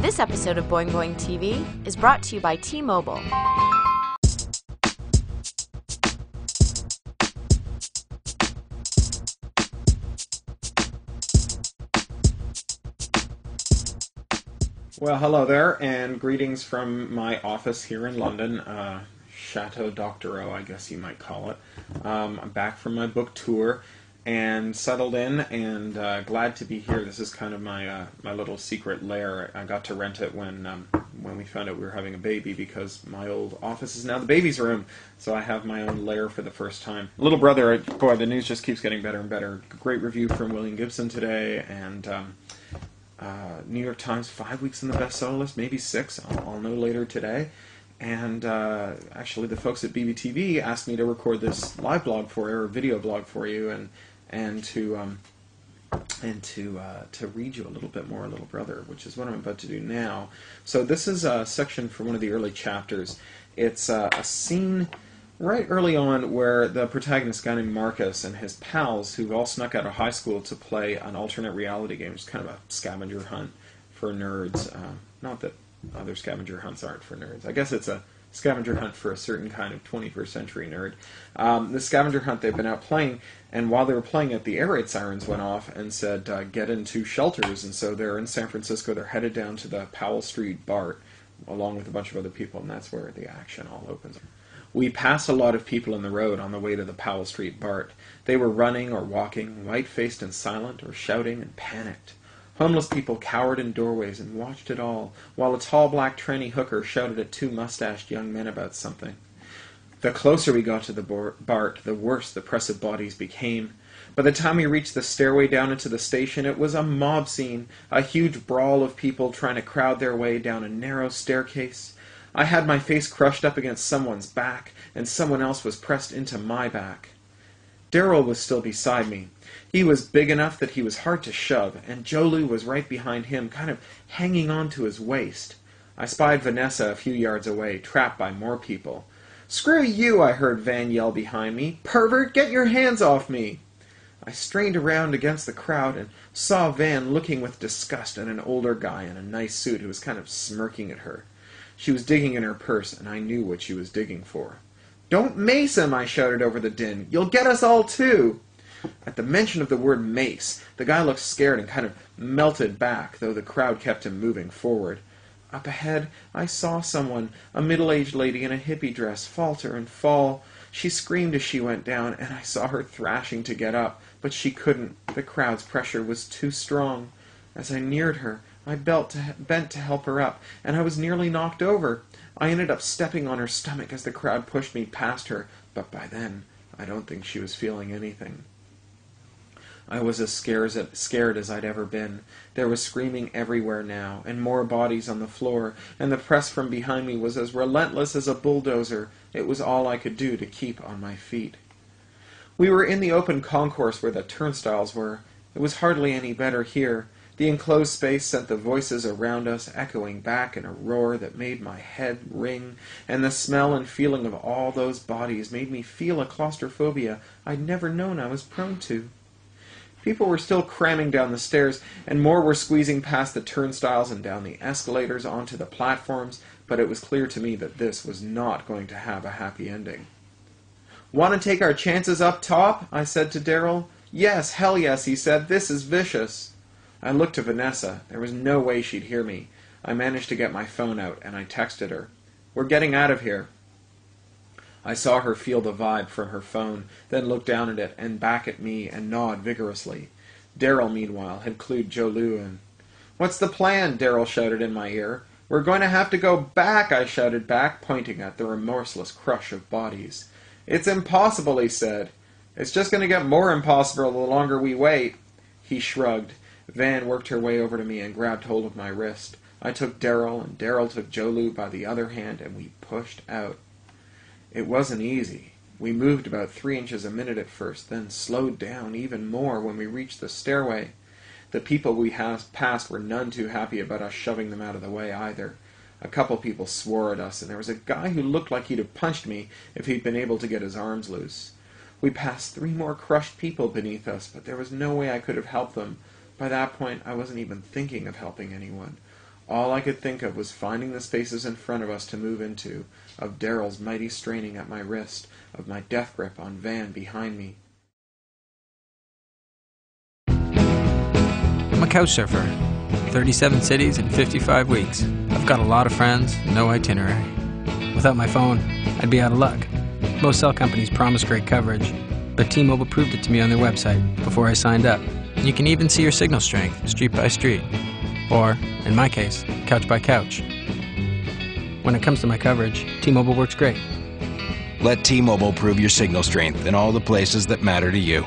This episode of Boing Boing TV is brought to you by T-Mobile. Well, hello there, and greetings from my office here in London, Cory Doctorow, I guess you might call it. I'm back from my book tour and settled in, and glad to be here. This is kind of my little secret lair. I got to rent it when we found out we were having a baby, because my old office is now the baby's room, so I have my own lair for the first time. Little brother, boy, the news just keeps getting better and better. Great review from William Gibson today, and New York Times 5 weeks in the bestseller list, maybe 6. I'll know later today. And actually, the folks at BBTV asked me to record this live blog for you, or video blog for you, and to read you a little bit more, Little Brother, which is what I'm about to do now. So this is a section from one of the early chapters. It's a scene right early on where the protagonist, a guy named Marcus, and his pals, who all snuck out of high school to play an alternate reality game, which is kind of a scavenger hunt for nerds. Not that other scavenger hunts aren't for nerds. I guess it's a scavenger hunt for a certain kind of 21st century nerd. The scavenger hunt, they've been out playing, and while they were playing it, the air raid sirens went off and said, get into shelters, and so they're in San Francisco. They're headed down to the Powell Street BART, along with a bunch of other people, and that's where the action all opens. We passed a lot of people in the road on the way to the Powell Street BART. They were running or walking, white-faced and silent, or shouting and panicked. Homeless people cowered in doorways and watched it all, while a tall black tranny hooker shouted at 2 mustached young men about something. The closer we got to the BART, the worse the press of bodies became. By the time we reached the stairway down into the station, it was a mob scene, a huge brawl of people trying to crowd their way down a narrow staircase. I had my face crushed up against someone's back, and someone else was pressed into my back. Daryl was still beside me. He was big enough that he was hard to shove, and Jolu was right behind him, kind of hanging on to his waist. I spied Vanessa a few yards away, trapped by more people. "Screw you!" I heard Van yell behind me. "Pervert, get your hands off me!" I strained around against the crowd and saw Van looking with disgust at an older guy in a nice suit who was kind of smirking at her. She was digging in her purse, and I knew what she was digging for. "Don't mace him!" I shouted over the din. "You'll get us all too!" At the mention of the word mace, the guy looked scared and kind of melted back, though the crowd kept him moving forward. Up ahead, I saw someone, a middle-aged lady in a hippie dress, falter and fall. She screamed as she went down, and I saw her thrashing to get up, but she couldn't. The crowd's pressure was too strong. As I neared her, I bent to help her up, and I was nearly knocked over. I ended up stepping on her stomach as the crowd pushed me past her, but by then, I don't think she was feeling anything. I was as scared as I'd ever been. There was screaming everywhere now, and more bodies on the floor, and the press from behind me was as relentless as a bulldozer. It was all I could do to keep on my feet. We were in the open concourse where the turnstiles were. It was hardly any better here. The enclosed space sent the voices around us echoing back in a roar that made my head ring, and the smell and feeling of all those bodies made me feel a claustrophobia I'd never known I was prone to. People were still cramming down the stairs, and more were squeezing past the turnstiles and down the escalators onto the platforms, but it was clear to me that this was not going to have a happy ending. "Want to take our chances up top?" I said to Daryl. "Yes, hell yes," he said. "This is vicious." I looked to Vanessa. There was no way she'd hear me. I managed to get my phone out, and I texted her. "We're getting out of here." I saw her feel the vibe from her phone, then look down at it and back at me and nod vigorously. Daryl, meanwhile, had clued Jolu in. "What's the plan?" Daryl shouted in my ear. "We're going to have to go back," I shouted back, pointing at the remorseless crush of bodies. "It's impossible," he said. "It's just going to get more impossible the longer we wait." He shrugged. Van worked her way over to me and grabbed hold of my wrist. I took Daryl, and Daryl took Jolu by the other hand, and we pushed out. It wasn't easy. We moved about 3 inches a minute at first, then slowed down even more when we reached the stairway. The people we passed were none too happy about us shoving them out of the way either. A couple people swore at us, and there was a guy who looked like he'd have punched me if he'd been able to get his arms loose. We passed 3 more crushed people beneath us, but there was no way I could have helped them. By that point, I wasn't even thinking of helping anyone. All I could think of was finding the spaces in front of us to move into, of Daryl's mighty straining at my wrist, of my death grip on Van behind me. I'm a couch surfer. 37 cities in 55 weeks. I've got a lot of friends, no itinerary. Without my phone, I'd be out of luck. Most cell companies promise great coverage, but T-Mobile proved it to me on their website before I signed up. You can even see your signal strength, street by street. Or, in my case, couch by couch. When it comes to my coverage, T-Mobile works great. Let T-Mobile prove your signal strength in all the places that matter to you.